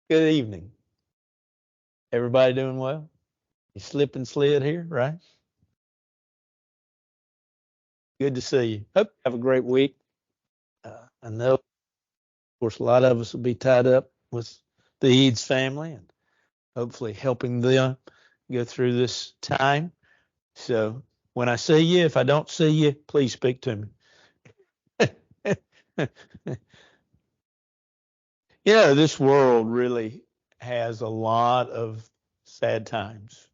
Good evening. Everybody doing well? You slip and slid here, right? Good to see you. Hope you have a great week. I know, of course, a lot of us will be tied up with the Eads family and hopefully helping them go through this time. So when I see you, if I don't see you, please speak to me. This world really has a lot of sad times.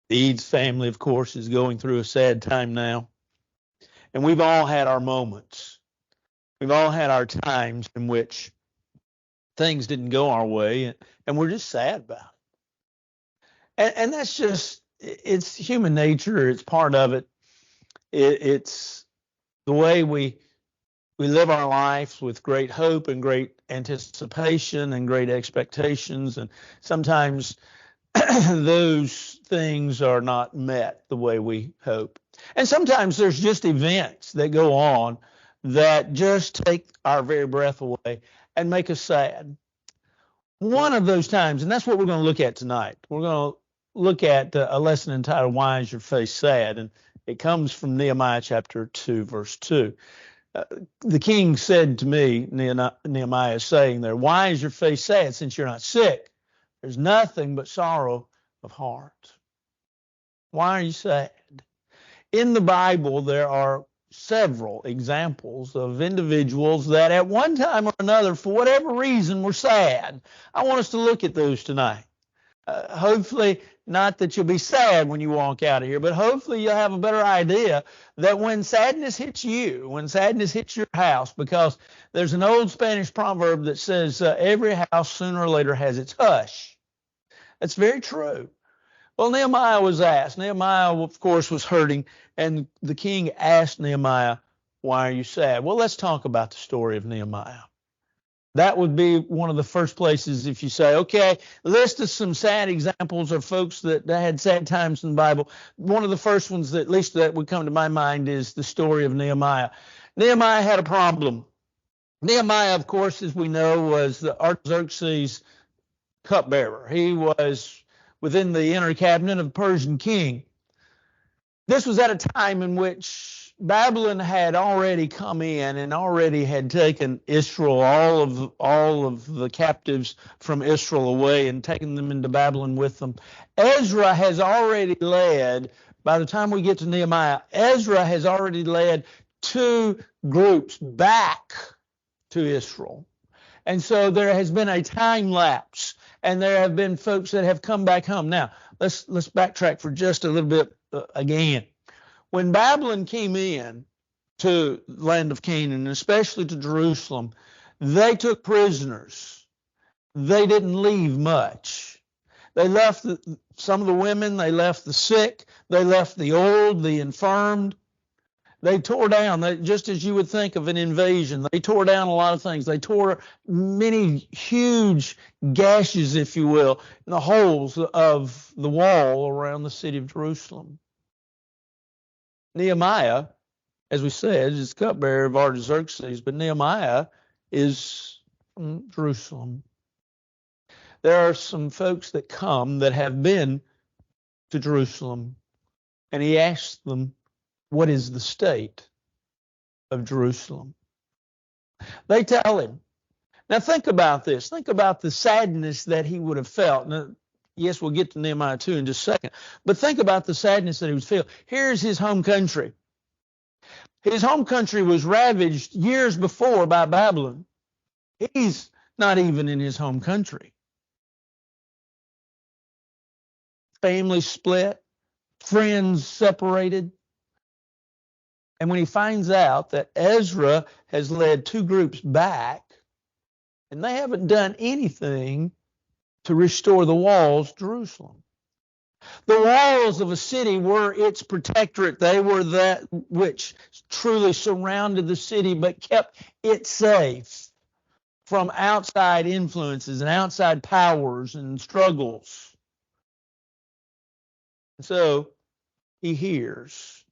The Eads family, of course, is going through a sad time now. And we've all had our moments. We've all had our times in which things didn't go our way and we're just sad about it. And that's just, it's human nature. It's part of it. It's the way we live our lives with great hope and great anticipation and great expectations. And sometimes those things are not met the way we hope. And sometimes there's just events that go on that just take our very breath away and make us sad. One of those times, and that's what we're going to look at tonight. We're going to look at a lesson entitled, Why is Your Face Sad? And it comes from Nehemiah chapter 2, verse 2. The king said to me, Nehemiah is saying there, why is your face sad since you're not sick? There's nothing but sorrow of heart. Why are you sad? In the Bible, there are several examples of individuals that at one time or another, for whatever reason, were sad. I want us to look at those tonight. Hopefully, not that you'll be sad when you walk out of here, but hopefully you'll have a better idea that when sadness hits you, when sadness hits your house, because there's an old Spanish proverb that says every house sooner or later has its hush. That's very true. Well, Nehemiah was asked. Nehemiah, of course, was hurting, and the king asked Nehemiah, why are you sad? Well, let's talk about the story of Nehemiah. That would be one of the first places if you say, okay, list us some sad examples of folks that had sad times in the Bible. One of the first ones that at least that would come to my mind is the story of Nehemiah. Nehemiah had a problem. Nehemiah, of course, as we know, was the Artaxerxes cupbearer. He was within the inner cabinet of the Persian king. This was at a time in which Babylon had already come in and already had taken Israel, all of the captives from Israel away and taken them into Babylon with them. Ezra has already led, by the time we get to Nehemiah, Ezra has already led two groups back to Israel. And so there has been a time lapse, and there have been folks that have come back home. Now, let's backtrack for just a little bit again. When Babylon came in to the land of Canaan, especially to Jerusalem, they took prisoners. They didn't leave much. They left some of the women, they left the sick, they left the old, the infirmed. They tore down, just as you would think of an invasion, they tore down a lot of things. They tore many huge gashes, if you will, in the holes of the wall around the city of Jerusalem. Nehemiah, as we said, is cupbearer of Artaxerxes, but Nehemiah is from Jerusalem. There are some folks that come that have been to Jerusalem, and he asks them, what is the state of Jerusalem? They tell him. Now think about this. Think about the sadness that he would have felt. Now, yes, we'll get to Nehemiah 2 in just a second. But think about the sadness that he would feel. Here's his home country. His home country was ravaged years before by Babylon. He's not even in his home country. Family split, friends separated. And when he finds out that Ezra has led two groups back, and they haven't done anything to restore the walls of Jerusalem. The walls of a city were its protectorate. They were that which truly surrounded the city but kept it safe from outside influences and outside powers and struggles. So he hears.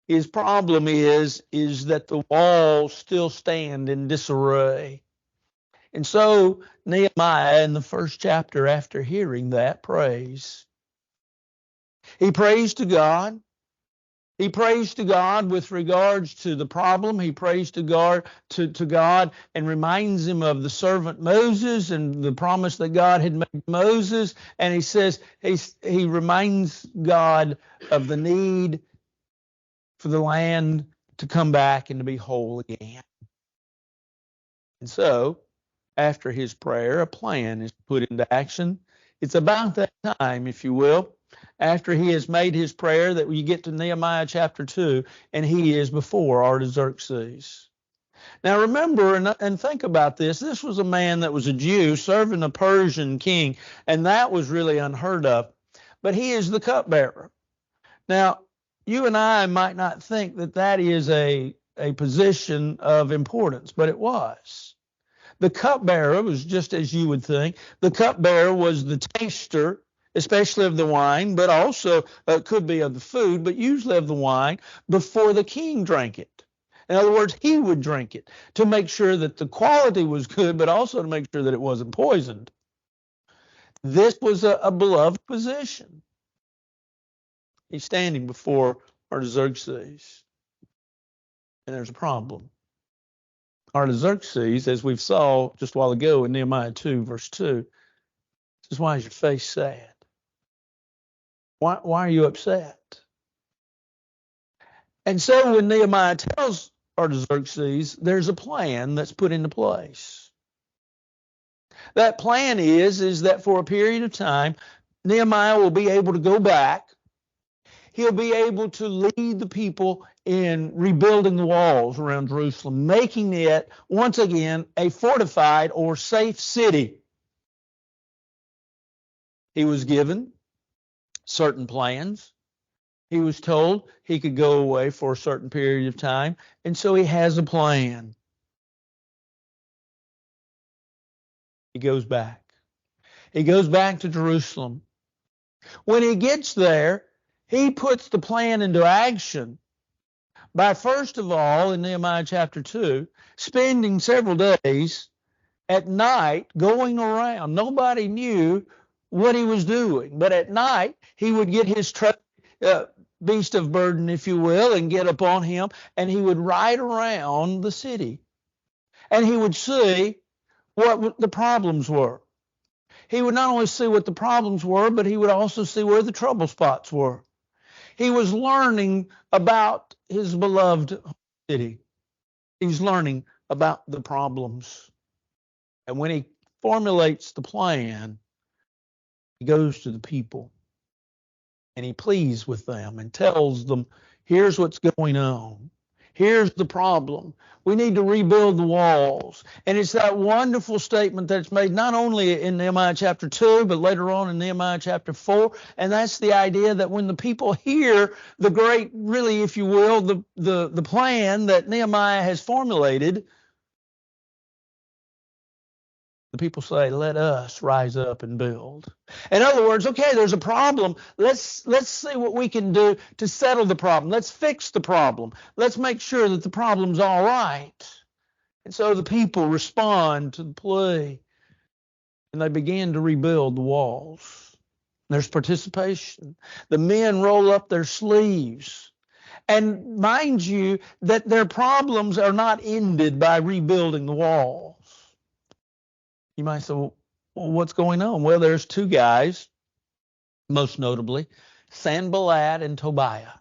His problem is that the walls still stand in disarray. And so Nehemiah, in the first chapter, after hearing that, prays. He prays to God. He prays to God with regards to the problem. He prays to God and reminds him of the servant Moses and the promise that God had made to Moses. And he says he reminds God of the need for the land to come back and to be whole again. And so, after his prayer, a plan is put into action. It's about that time, if you will, after he has made his prayer, that we get to Nehemiah chapter 2, and he is before Artaxerxes. Now remember and think about this. This was a man that was a Jew serving a Persian king, and that was really unheard of. But he is the cupbearer. Now, you and I might not think that that is a position of importance, but it was. The cupbearer was just as you would think. The cupbearer was the taster, especially of the wine, but also could be of the food, but usually of the wine, before the king drank it. In other words, he would drink it to make sure that the quality was good, but also to make sure that it wasn't poisoned. This was a beloved position. He's standing before Artaxerxes, and there's a problem. Artaxerxes, as we saw just a while ago in Nehemiah 2, verse 2, says, "Why is your face sad? Why are you upset?" And so when Nehemiah tells Artaxerxes, there's a plan that's put into place. That plan is that for a period of time, Nehemiah will be able to go back. He'll be able to lead the people in rebuilding the walls around Jerusalem, making it, once again, a fortified or safe city. He was given certain plans. He was told he could go away for a certain period of time, and so he has a plan. He goes back. He goes back to Jerusalem. When he gets there, he puts the plan into action by, first of all, in Nehemiah chapter 2, spending several days at night going around. Nobody knew what he was doing, but at night he would get his beast of burden, if you will, and get upon him, and he would ride around the city, and he would see what the problems were. He would not only see what the problems were, but he would also see where the trouble spots were. He was learning about his beloved city. He was learning about the problems. And when he formulates the plan, he goes to the people and he pleads with them and tells them, here's what's going on. Here's the problem. We need to rebuild the walls. And it's that wonderful statement that's made not only in Nehemiah chapter 2, but later on in Nehemiah chapter 4. And that's the idea that when the people hear the great, really, if you will, the plan that Nehemiah has formulated, the people say, let us rise up and build. In other words, okay, there's a problem. Let's see what we can do to settle the problem. Let's fix the problem. Let's make sure that the problem's all right. And so the people respond to the plea, and they begin to rebuild the walls. There's participation. The men roll up their sleeves. And mind you, that their problems are not ended by rebuilding the walls. You might say, well, what's going on? Well, there's two guys, most notably, Sanballat and Tobiah.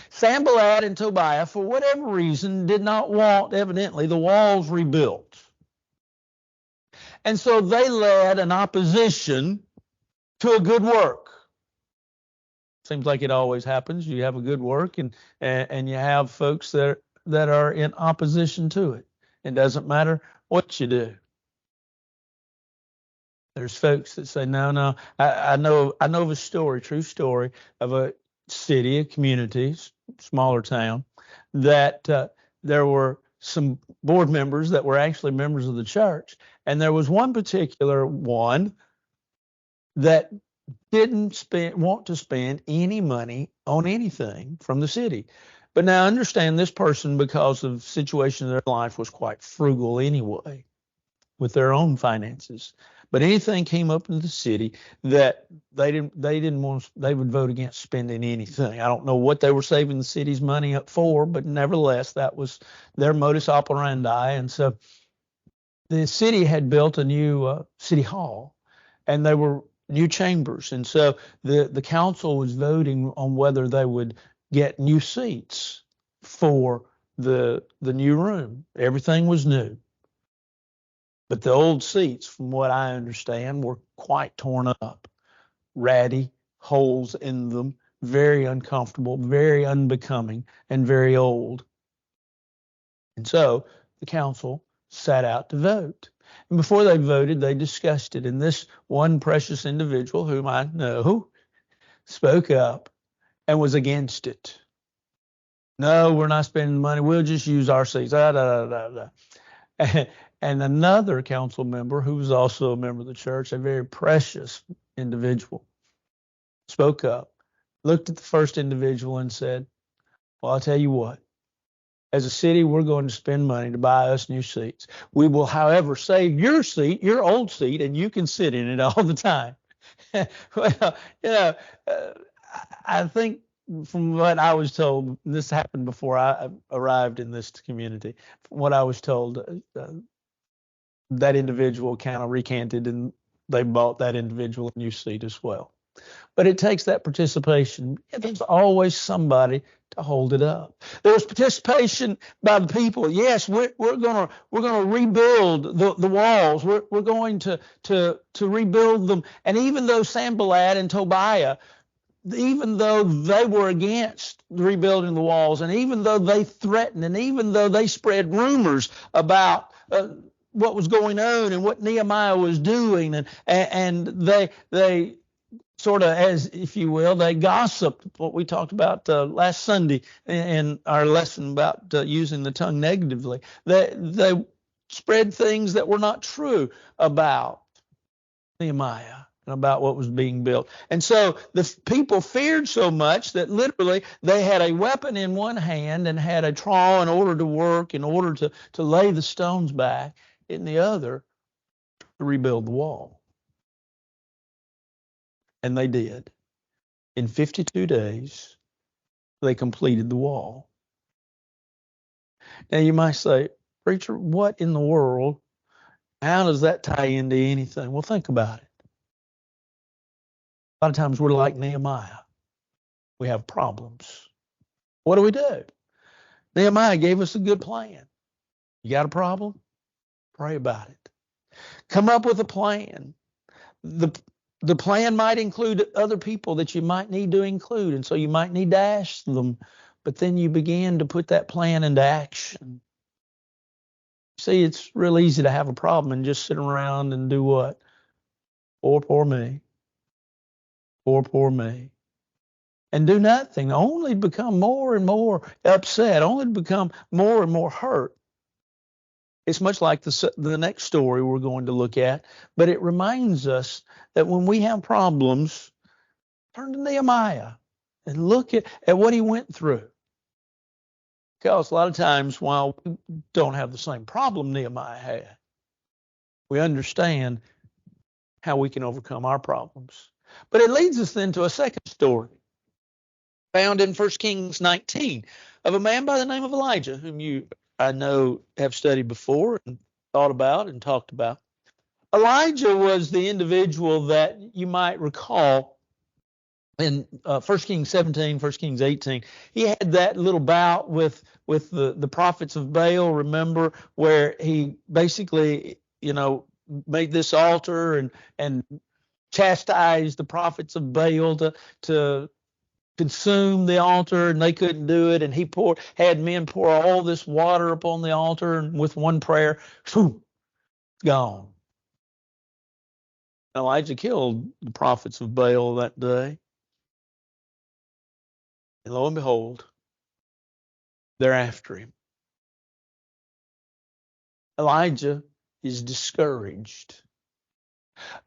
Sanballat and Tobiah, for whatever reason, did not want, evidently, the walls rebuilt. And so they led an opposition to a good work. Seems like it always happens. You have a good work and you have folks that are in opposition to it. It doesn't matter what you do. There's folks that say, no, I know of a story, true story, of a city, a community, smaller town, that there were some board members that were actually members of the church. And there was one particular one that didn't want to spend any money on anything from the city. But now understand, this person, because of the situation in their life, was quite frugal anyway. with their own finances. But anything came up in the city that they didn't want, they would vote against spending anything. I don't know what they were saving the city's money up for, but nevertheless, that was their modus operandi. And so the city had built a new city hall, and they were new chambers. And so the council was voting on whether they would get new seats for the new room. Everything was new. But the old seats, from what I understand, were quite torn up, ratty, holes in them, very uncomfortable, very unbecoming, and very old. And so the council sat out to vote. And before they voted, they discussed it. And this one precious individual, whom I know, spoke up and was against it. No, we're not spending money. We'll just use our seats. And another council member, who was also a member of the church, a very precious individual, spoke up, looked at the first individual and said, well, I'll tell you what. As a city, we're going to spend money to buy us new seats. We will, however, save your seat, your old seat, and you can sit in it all the time. Well, I think from what I was told, this happened before I arrived in this community. From what I was told, that individual kind of recanted, and they bought that individual a new seat as well. But it takes that participation. There's always somebody to hold it up. There's participation by the people. Yes, we're gonna rebuild the walls. We're going to rebuild them. And even though Sanballat and Tobiah, even though they were against rebuilding the walls, and even though they threatened, and even though they spread rumors about what was going on and what Nehemiah was doing, and they sort of, as if you will, they gossiped, what we talked about last Sunday in our lesson about using the tongue negatively. They spread things that were not true about Nehemiah and about what was being built. And so the people feared so much that literally they had a weapon in one hand and had a trowel in order to work, in order to lay the stones back in the other to rebuild the wall. And they did. In 52 days, they completed the wall. Now you might say, preacher, what in the world? How does that tie into anything? Well, think about it. A lot of times we're like Nehemiah. We have problems. What do? Nehemiah gave us a good plan. You got a problem? Pray about it. Come up with a plan. The plan might include other people that you might need to include, and so you might need to ask them, but then you begin to put that plan into action. See, it's real easy to have a problem and just sit around and do what? Poor me. Poor me. And do nothing, only become more and more upset, only become more and more hurt. It's much like the next story we're going to look at, but it reminds us that when we have problems, turn to Nehemiah and look at what he went through. Because a lot of times, while we don't have the same problem Nehemiah had, we understand how we can overcome our problems. But it leads us then to a second story found in 1 Kings 19 of a man by the name of Elijah, whom you, I know, have studied before and thought about and talked about. Elijah was the individual that you might recall in 1 Kings 17, 1 Kings 18. He had that little bout with the prophets of Baal, remember, where he basically, made this altar and chastised the prophets of Baal to consume the altar, and they couldn't do it, and he had men pour all this water upon the altar, and with one prayer, whew, gone. Elijah killed the prophets of Baal that day. And lo and behold, they're after him. Elijah is discouraged.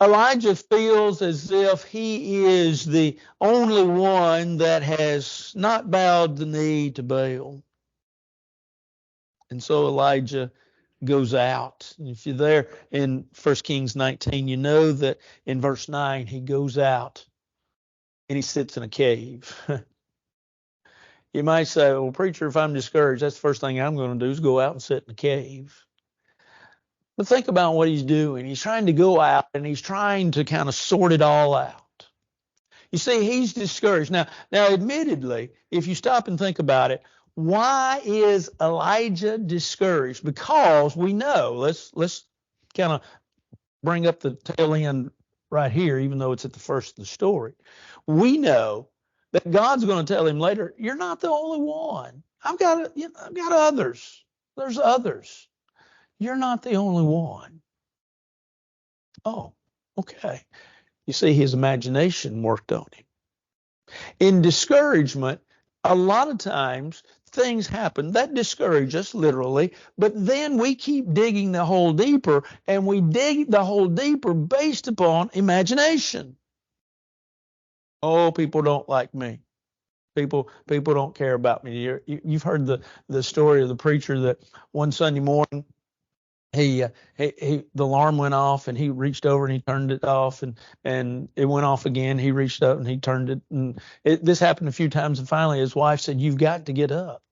Elijah feels as if he is the only one that has not bowed the knee to Baal. And so Elijah goes out. And if you're there in 1 Kings 19, you know that in verse 9, he goes out and he sits in a cave. You might say, well, preacher, if I'm discouraged, that's the first thing I'm going to do is go out and sit in a cave. But think about what he's doing. He's trying to go out and he's trying to kind of sort it all out. You see, he's discouraged. Now, admittedly, if you stop and think about it, why is Elijah discouraged? Because we know, let's kind of bring up the tail end right here, even though it's at the first of the story. We know that God's going to tell him later, you're not the only one. I've got others. There's others. You're not the only one. Oh, okay. You see, his imagination worked on him. In discouragement, a lot of times things happen that discourage us literally, but then we keep digging the hole deeper, and we dig the hole deeper based upon imagination. Oh, people don't like me. People don't care about me. You've heard the story of the preacher that one Sunday morning the alarm went off and he reached over and he turned it off and it went off again. He reached up and he turned it, and this happened a few times, and finally his wife said, "You've got to get up.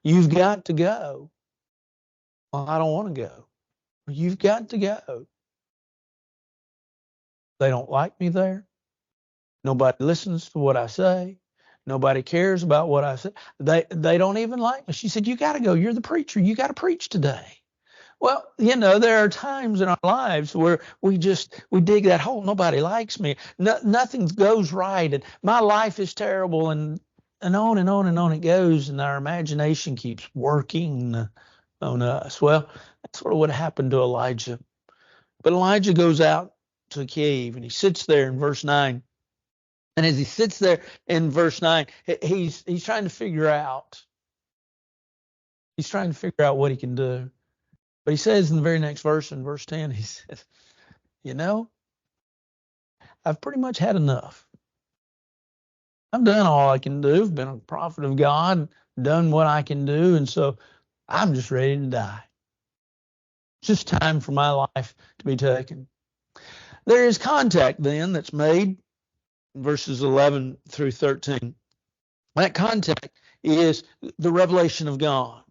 You've got to go." "Well, I don't want to go." "You've got to go. They don't like me there. Nobody listens to what I say. Nobody cares about what I say. They don't even like me." She said, "You got to go. You're the preacher. You got to preach today." Well, there are times in our lives where we dig that hole. Nobody likes me. Nothing goes right, and my life is terrible, and on and on and on it goes, and our imagination keeps working on us. Well, that's sort of what happened to Elijah. But Elijah goes out to a cave, and he sits there in verse 9. And as he sits there in verse 9, he's trying to figure out. He's trying to figure out what he can do. But he says in the very next verse, in verse 10, he says, I've pretty much had enough. I've done all I can do. I've been a prophet of God, done what I can do, and so I'm just ready to die. It's just time for my life to be taken. There is contact then that's made in verses 11 through 13. That contact is the revelation of God.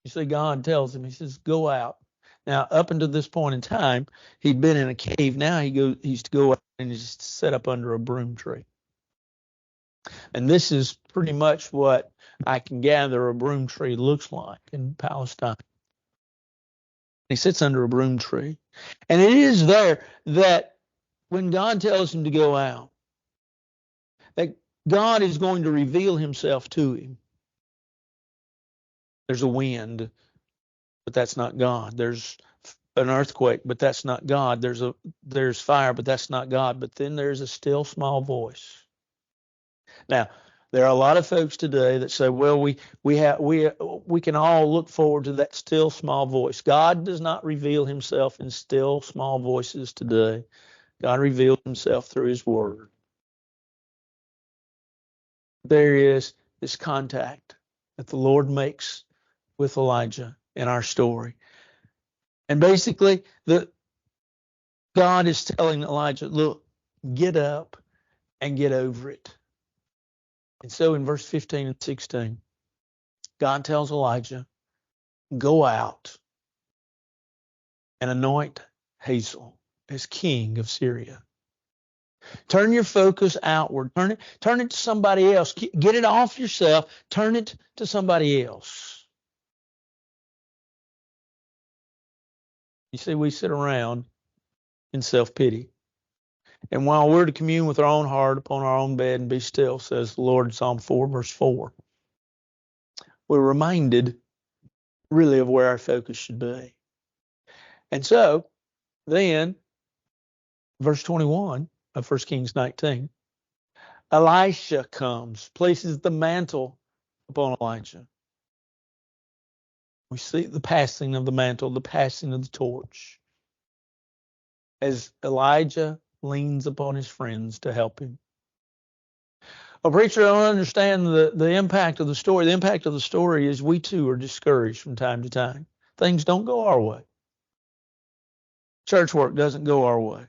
You see, God tells him, he says, go out. Now, up until this point in time, he'd been in a cave. Now he's to go out and he's set up under a broom tree. And this is pretty much what I can gather a broom tree looks like in Palestine. He sits under a broom tree. And it is there that when God tells him to go out, that God is going to reveal himself to him. There's a wind, but that's not God. There's an earthquake, but that's not God. There's fire, but that's not God. But then there's a still small voice. Now, there are a lot of folks today that say, well, we can all look forward to that still small voice. God does not reveal himself in still small voices today. God revealed himself through his word. There is this contact that the Lord makes with Elijah in our story. And basically, God is telling Elijah, look, get up and get over it. And so in verse 15 and 16, God tells Elijah, go out and anoint Hazael as king of Syria. Turn your focus outward. Turn it to somebody else. Get it off yourself. Turn it to somebody else. You see, we sit around in self-pity. And while we're to commune with our own heart upon our own bed and be still, says the Lord in Psalm 4, verse 4, we're reminded really of where our focus should be. And so then, verse 21 of 1 Kings 19, Elisha comes, places the mantle upon Elijah. We see the passing of the mantle, the passing of the torch, as Elijah leans upon his friends to help him. Well, preacher, I don't understand the impact of the story. The impact of the story is we too are discouraged from time to time. things don't go our way. Church work doesn't go our way.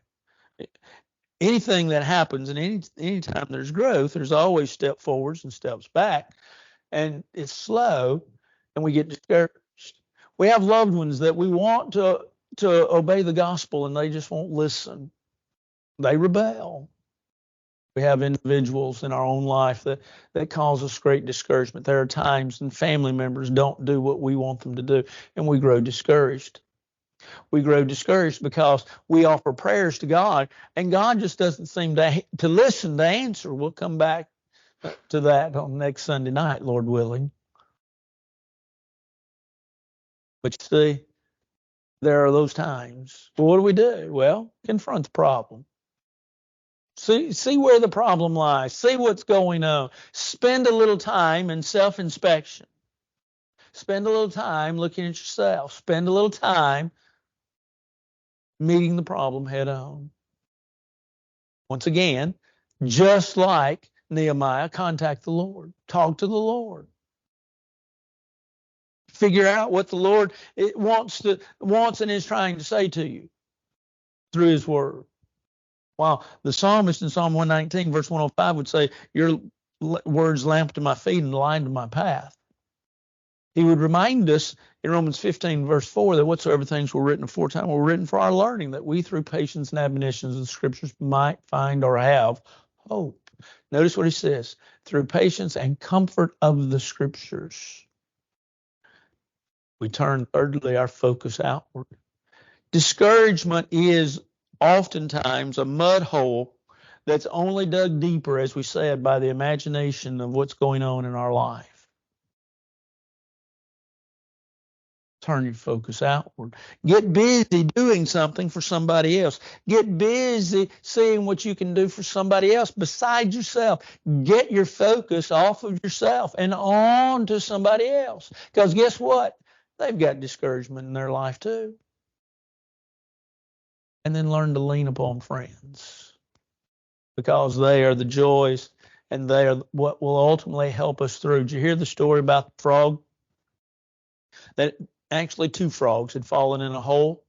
Anything that happens, and anytime there's growth, there's always step forwards and steps back, and it's slow, and we get discouraged. We have loved ones that we want to obey the gospel, and they just won't listen. They rebel. We have individuals in our own life that cause us great discouragement. There are times when family members don't do what we want them to do, and we grow discouraged. We grow discouraged because we offer prayers to God, and God just doesn't seem to listen, to answer. We'll come back to that on next Sunday night, Lord willing. But you see, there are those times. Well, what do we do? Well, confront the problem. See where the problem lies. See what's going on. Spend a little time in self-inspection. Spend a little time looking at yourself. Spend a little time meeting the problem head on. Once again, just like Nehemiah, contact the Lord. Talk to the Lord. Figure out what the Lord wants and is trying to say to you through His Word. While the psalmist in Psalm 119, verse 105 would say, your words lamp to my feet and light to my path. He would remind us in Romans 15, verse 4, that whatsoever things were written aforetime were written for our learning, that we through patience and admonitions of the Scriptures might find or have hope. Notice what he says, through patience and comfort of the Scriptures. We turn, thirdly, our focus outward. Discouragement is oftentimes a mud hole that's only dug deeper, as we said, by the imagination of what's going on in our life. Turn your focus outward. Get busy doing something for somebody else. Get busy seeing what you can do for somebody else besides yourself. Get your focus off of yourself and on to somebody else. Because guess what? They've got discouragement in their life too. And then learn to lean upon friends, because they are the joys and they are what will ultimately help us through. Did you hear the story about the frog? That actually two frogs had fallen in a hole.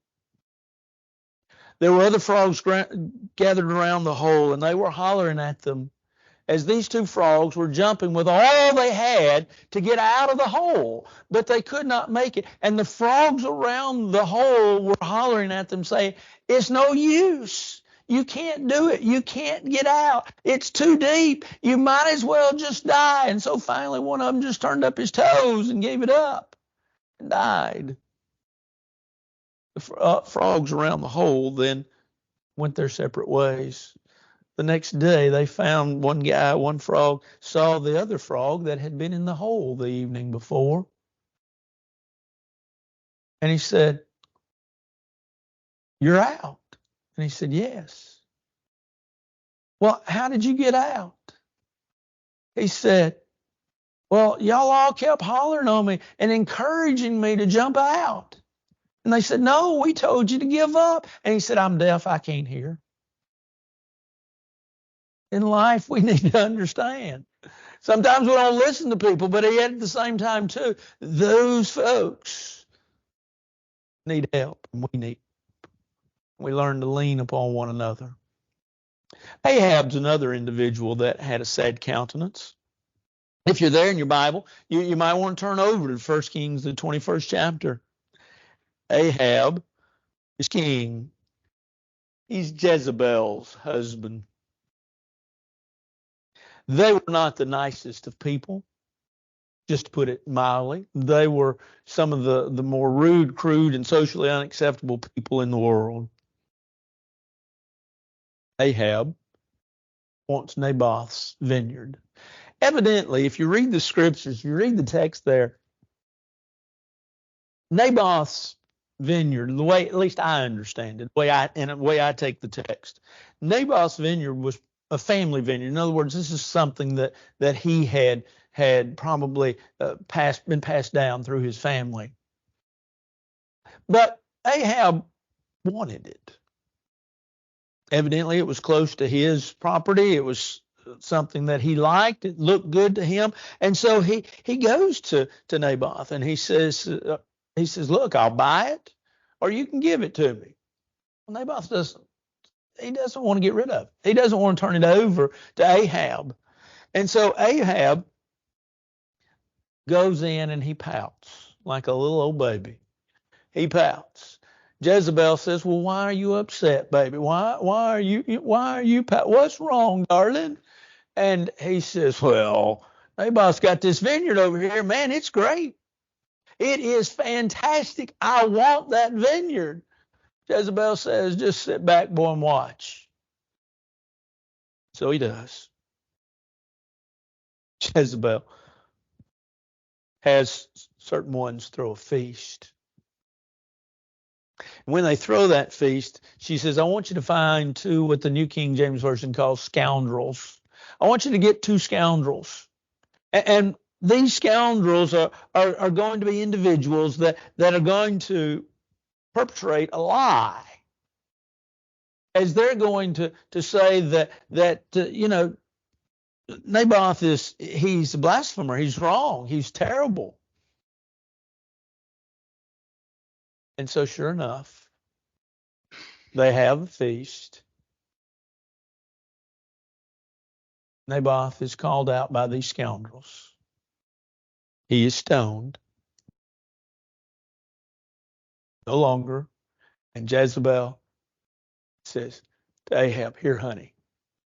There were other frogs gathered around the hole, and they were hollering at them as these two frogs were jumping with all they had to get out of the hole, but they could not make it. And the frogs around the hole were hollering at them saying, it's no use. You can't do it. You can't get out. It's too deep. You might as well just die. And so finally one of them just turned up his toes and gave it up and died. The frogs around the hole then went their separate ways. The next day, they found one frog, saw the other frog that had been in the hole the evening before. And he said, you're out. And he said, yes. Well, how did you get out? He said, well, y'all all kept hollering on me and encouraging me to jump out. And they said, no, we told you to give up. And he said, I'm deaf, I can't hear. In life, we need to understand. Sometimes we don't listen to people, but yet at the same time, too, those folks need help, and we need. We learn to lean upon one another. Ahab's another individual that had a sad countenance. If you're there in your Bible, you might want to turn over to 1 Kings, the 21st chapter. Ahab is king. He's Jezebel's husband. They were not the nicest of people, just to put it mildly. They were some of the more rude, crude, and socially unacceptable people in the world. Ahab wants Naboth's vineyard. Evidently, if you read the scriptures, you read the text there, Naboth's vineyard, the way at least I understand it, the way I take the text, Naboth's vineyard was a family vineyard. In other words, this is something that he had probably been passed down through his family. But Ahab wanted it. Evidently, it was close to his property. It was something that he liked. It looked good to him. And so he goes to Naboth and he says, He says, look, I'll buy it or you can give it to me. Well, Naboth doesn't want to get rid of it. He doesn't want to turn it over to Ahab. And so Ahab goes in and he pouts like a little old baby. He pouts. Jezebel says, well, why are you upset, baby? Why are you pouting? What's wrong, darling? And he says, well, Naboth's got this vineyard over here. Man, it's great. It is fantastic. I want that vineyard. Jezebel says, just sit back, boy, and watch. So he does. Jezebel has certain ones throw a feast. When they throw that feast, she says, I want you to find two, what the New King James Version calls scoundrels. I want you to get two scoundrels. And these scoundrels are going to be individuals that are going to perpetrate a lie. As they're going to say that Naboth he's a blasphemer, he's wrong, he's terrible. And so sure enough, they have a feast. Naboth is called out by these scoundrels. He is stoned. No longer. And Jezebel says to Ahab, here, honey,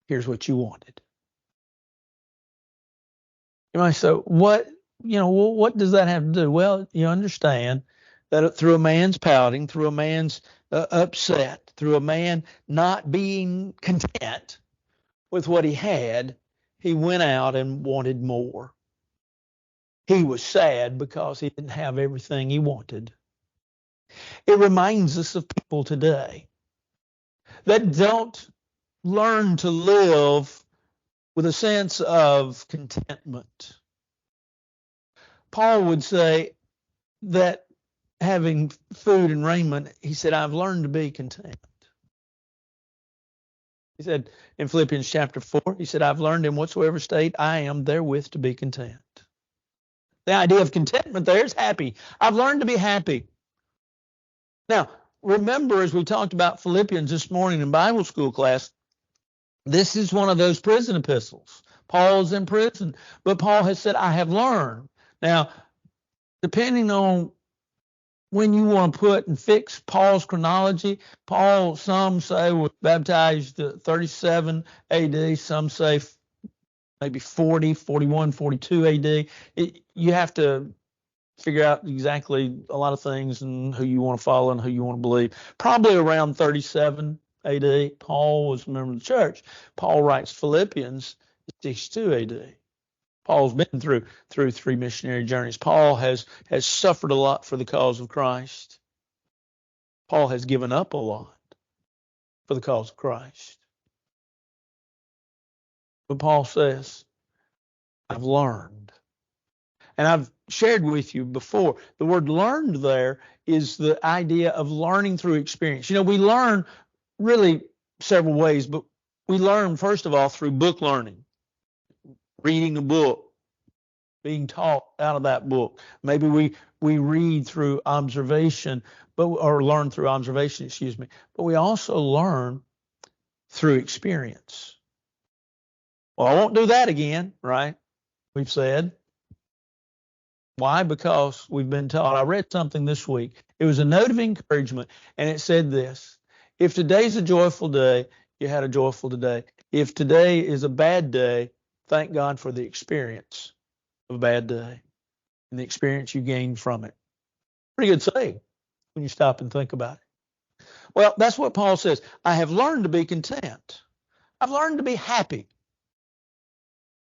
here's what you wanted. You might say, what does that have to do? Well, you understand that through a man's pouting, through a man's upset, through a man not being content with what he had, he went out and wanted more. He was sad because he didn't have everything he wanted. It reminds us of people today that don't learn to live with a sense of contentment. Paul would say that having food and raiment, he said, I've learned to be content. He said in Philippians chapter 4, he said, I've learned in whatsoever state I am therewith to be content. The idea of contentment there is happy. I've learned to be happy. Now, remember, as we talked about Philippians this morning in Bible school class, this is one of those prison epistles. Paul's in prison, but Paul has said, I have learned. Now, depending on when you want to put and fix Paul's chronology, Paul, some say, was baptized 37 AD, some say maybe 40, 41, 42 AD. You have to figure out exactly a lot of things and who you want to follow and who you want to believe. Probably around 37 AD, Paul was a member of the church. Paul writes Philippians 62 AD. Paul's been through three missionary journeys. Paul has suffered a lot for the cause of Christ. Paul has given up a lot for the cause of Christ. But Paul says, I've learned. And I've shared with you before, the word learned there is the idea of learning through experience. We learn really several ways, but we learn, first of all, through book learning. Reading a book, being taught out of that book. Maybe we read through observation, or learn through observation, but we also learn through experience. Well, I won't do that again, right? We've said. Why? Because we've been taught. I read something this week. It was a note of encouragement, and it said this: if today's a joyful day, you had a joyful day. If today is a bad day, thank God for the experience of a bad day and the experience you gained from it. Pretty good saying when you stop and think about it. Well, that's what Paul says. I have learned to be content. I've learned to be happy.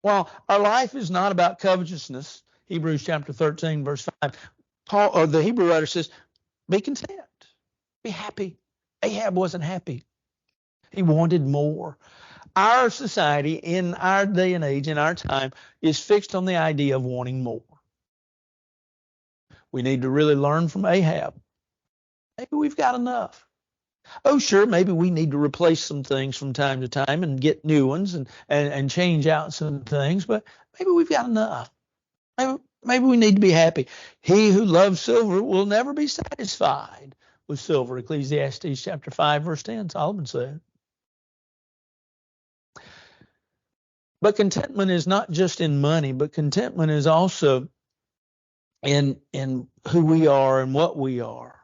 While our life is not about covetousness, Hebrews chapter 13, verse 5, Paul, or the Hebrew writer says, be content, be happy. Ahab wasn't happy. He wanted more. Our society in our day and age, in our time, is fixed on the idea of wanting more. We need to really learn from Ahab. Maybe we've got enough. Oh, sure, maybe we need to replace some things from time to time and get new ones and change out some things, but maybe we've got enough. Maybe we need to be happy. He who loves silver will never be satisfied with silver. Ecclesiastes chapter 5, verse 10, Solomon said. But contentment is not just in money, but contentment is also in who we are and what we are,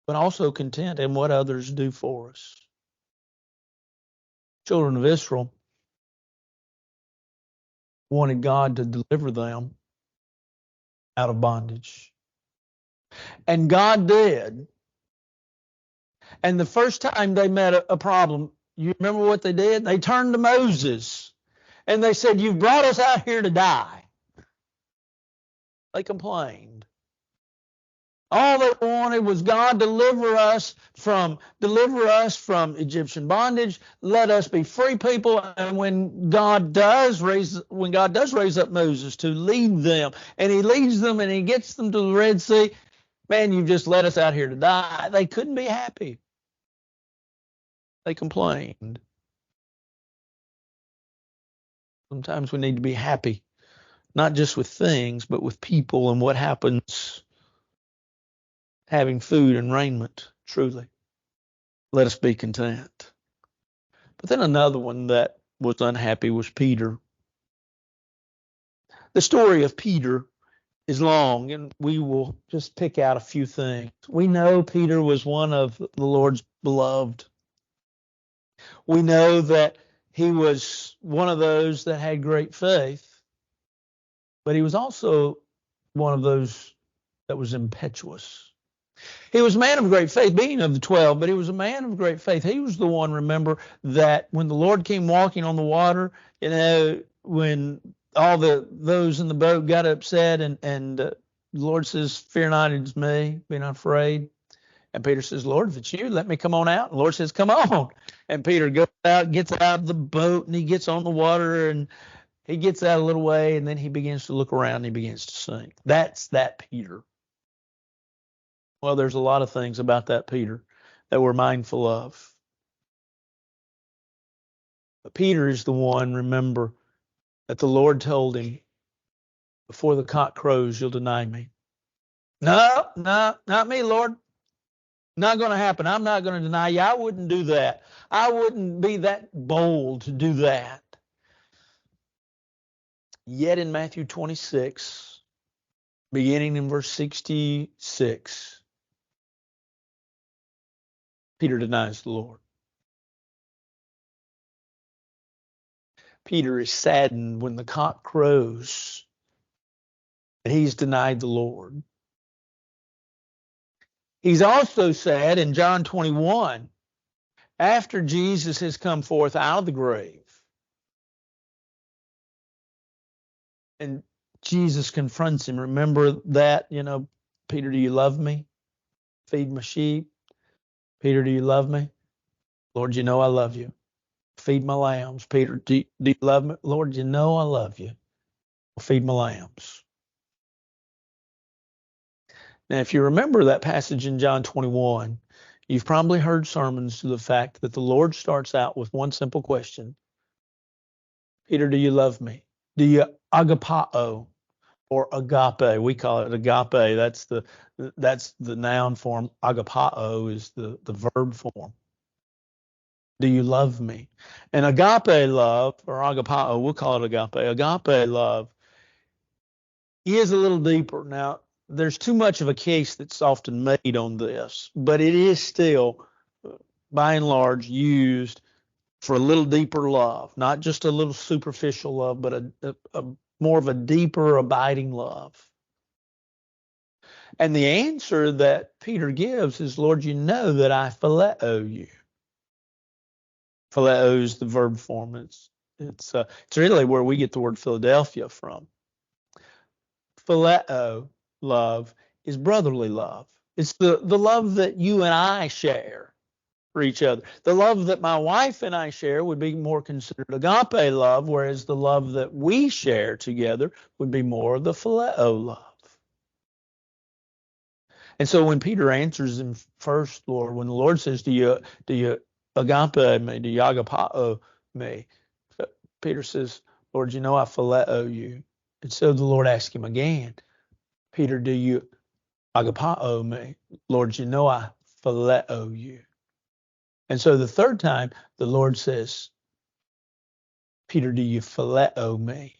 but also content in what others do for us. Children of Israel wanted God to deliver them out of bondage. And God did. And the first time they met a problem, you remember what they did? They turned to Moses and they said, "You've brought us out here to die." They complained. All they wanted was God deliver us from Egyptian bondage. Let us be free people. And when God does raise up Moses to lead them, and he leads them and he gets them to the Red Sea, man, you've just let us out here to die. They couldn't be happy. They complained. Sometimes we need to be happy, not just with things, but with people and what happens. Having food and raiment, truly. Let us be content. But then another one that was unhappy was Peter. The story of Peter is long, and we will just pick out a few things. We know Peter was one of the Lord's beloved. We know that he was one of those that had great faith, but he was also one of those that was impetuous. He was a man of great faith, being of the 12, but he was a man of great faith. He was the one, remember, that when the Lord came walking on the water, when all those in the boat got upset and the Lord says, "Fear not, it's me, be not afraid." And Peter says, "Lord, if it's you, let me come on out." And the Lord says, "Come on." And Peter goes out, gets out of the boat, and he gets on the water, and he gets out a little way, and then he begins to look around and he begins to sink. That's that Peter. Well, there's a lot of things about that Peter that we're mindful of. But Peter is the one, remember, that the Lord told him, "Before the cock crows, you'll deny me." No, not me, Lord. Not going to happen. I'm not going to deny you. I wouldn't do that. I wouldn't be that bold to do that. Yet in Matthew 26, beginning in verse 66, Peter denies the Lord. Peter is saddened when the cock crows that he's denied the Lord. He's also sad in John 21, after Jesus has come forth out of the grave, and Jesus confronts him. Remember that, Peter, do you love me? Feed my sheep. Peter, do you love me? Lord, you know I love you. Feed my lambs. Peter, do you love me? Lord, you know I love you. Feed my lambs. Now, if you remember that passage in John 21, you've probably heard sermons to the fact that the Lord starts out with one simple question. Peter, do you love me? Do you agapao or agape? We call it agape. That's the noun form. Agapao is the verb form. Do you love me? And agape love, or agapao, we'll call it agape. Agape love is a little deeper. Now, there's too much of a case that's often made on this, but it is still, by and large, used for a little deeper love, not just a little superficial love, but a more of a deeper, abiding love. And the answer that Peter gives is, Lord, you know that I phileo you. Phileo is the verb form. It's really where we get the word Philadelphia from. Phileo love is brotherly love. It's the love that you and I share for each other. The love that my wife and I share would be more considered agape love, whereas the love that we share together would be more the phileo love. And so when Peter answers him first, Lord, when the Lord says, do you agape me, do you agapao me? Peter says, Lord, you know I phileo you. And so the Lord asked him again, Peter, do you agapao me? Lord, you know I phileo you. And so the third time, the Lord says, Peter, do you phileo me?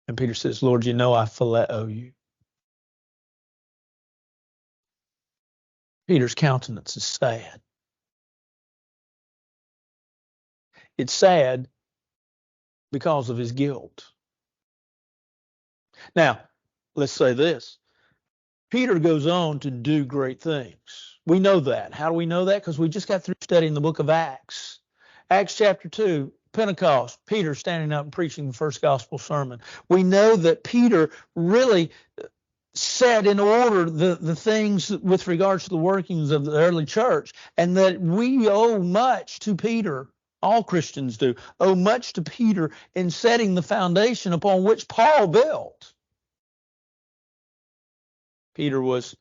And Peter says, Lord, you know I phileo you. Peter's countenance is sad. It's sad because of his guilt. Now, let's say this. Peter goes on to do great things. We know that. How do we know that? Because we just got through studying the book of Acts. Acts chapter 2, Pentecost, Peter standing up and preaching the first gospel sermon. We know that Peter really set in order the things with regards to the workings of the early church, and that we owe much to Peter. All Christians do owe much to Peter in setting the foundation upon which Paul built. Peter was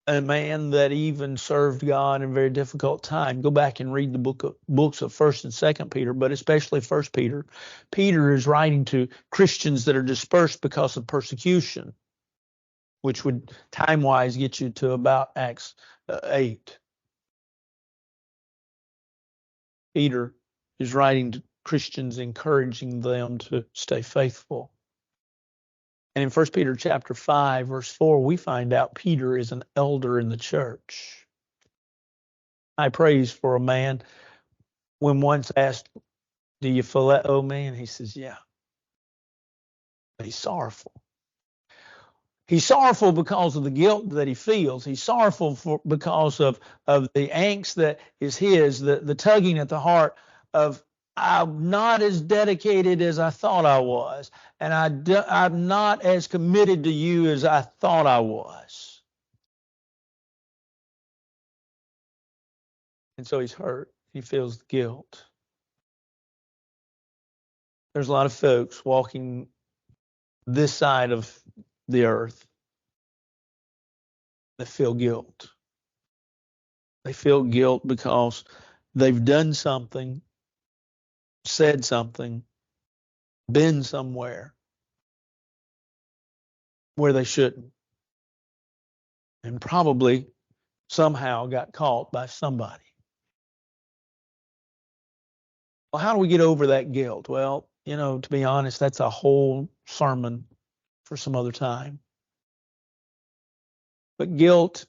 a man that even served God in a very difficult time. Go back and read the books of 1st and 2nd Peter, but especially 1st Peter. Peter is writing to Christians that are dispersed because of persecution, which would time-wise get you to about Acts 8. Peter is writing to Christians, encouraging them to stay faithful. And in 1 Peter chapter 5, verse 4, we find out Peter is an elder in the church. I praise for a man when once asked, do you phileo me? And he says, yeah. But he's sorrowful. He's sorrowful because of the guilt that he feels. He's sorrowful because of the angst that is his, the tugging at the heart of, I'm not as dedicated as I thought I was, and I'm not as committed to you as I thought I was. And so he's hurt. He feels the guilt. There's a lot of folks walking this side of the earth that feel guilt. They feel guilt because they've done something, said something, been somewhere where they shouldn't, and probably somehow got caught by somebody. Well, how do we get over that guilt? Well, to be honest, that's a whole sermon for some other time. But guilt,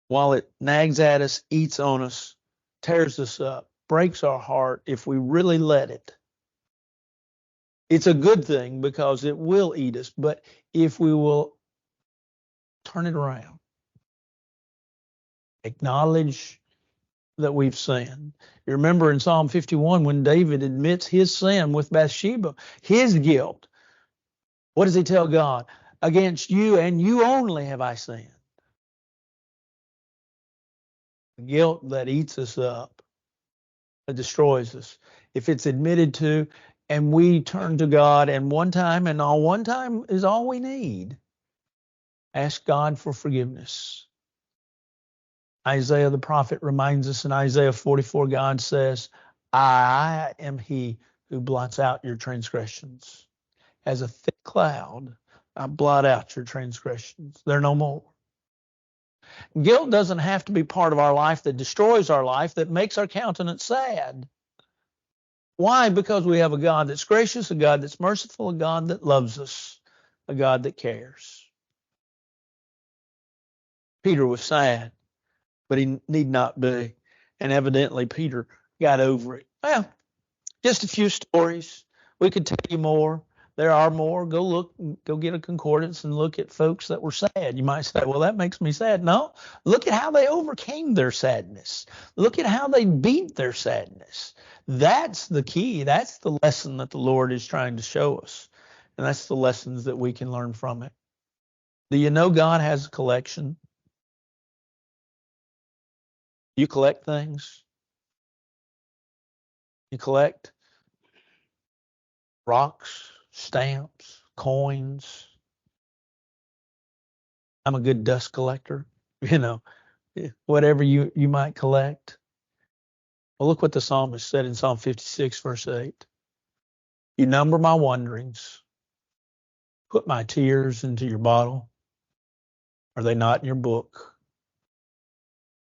while it nags at us, eats on us, tears us up, breaks our heart if we really let it. It's a good thing because it will eat us, but if we will turn it around, acknowledge that we've sinned. You remember in Psalm 51 when David admits his sin with Bathsheba, his guilt. What does he tell God? Against you and you only have I sinned. The guilt that eats us up, that destroys us. If it's admitted to and we turn to God, and one time is all we need. Ask God for forgiveness. Isaiah the prophet reminds us in Isaiah 44, God says, I am he who blots out your transgressions. As a thick cloud, I blot out your transgressions. They're no more. Guilt doesn't have to be part of our life that destroys our life, that makes our countenance sad. Why? Because we have a God that's gracious, a God that's merciful, a God that loves us, a God that cares. Peter was sad, but he need not be. And evidently Peter got over it. Well, just a few stories. We could tell you more. There are more. Go get a concordance and look at folks that were sad. You might say, well, that makes me sad. No, look at how they overcame their sadness. Look at how they beat their sadness. That's the key. That's the lesson that the Lord is trying to show us. And that's the lessons that we can learn from it. Do you know God has a collection? You collect things. You collect rocks, stamps, coins. I'm a good dust collector, whatever you might collect. Well, look what the psalmist said in Psalm 56, verse 8. You number my wanderings. Put my tears into your bottle. Are they not in your book?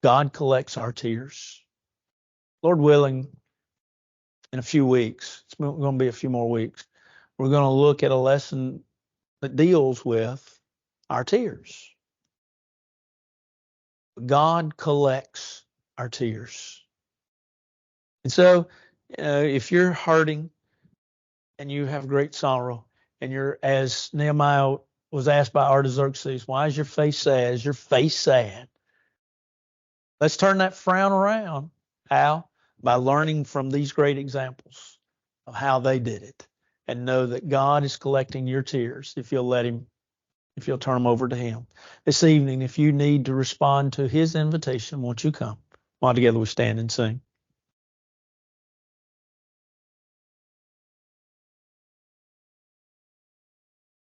God collects our tears. Lord willing, in a few weeks, it's going to be a few more weeks, we're going to look at a lesson that deals with our tears. God collects our tears. And so, if you're hurting and you have great sorrow, and you're, as Nehemiah was asked by Artaxerxes, why is your face sad? Is your face sad? Let's turn that frown around. How? By learning from these great examples of how they did it, and know that God is collecting your tears if you'll let him, if you'll turn them over to him. This evening, if you need to respond to his invitation, won't you come? While together we stand and sing.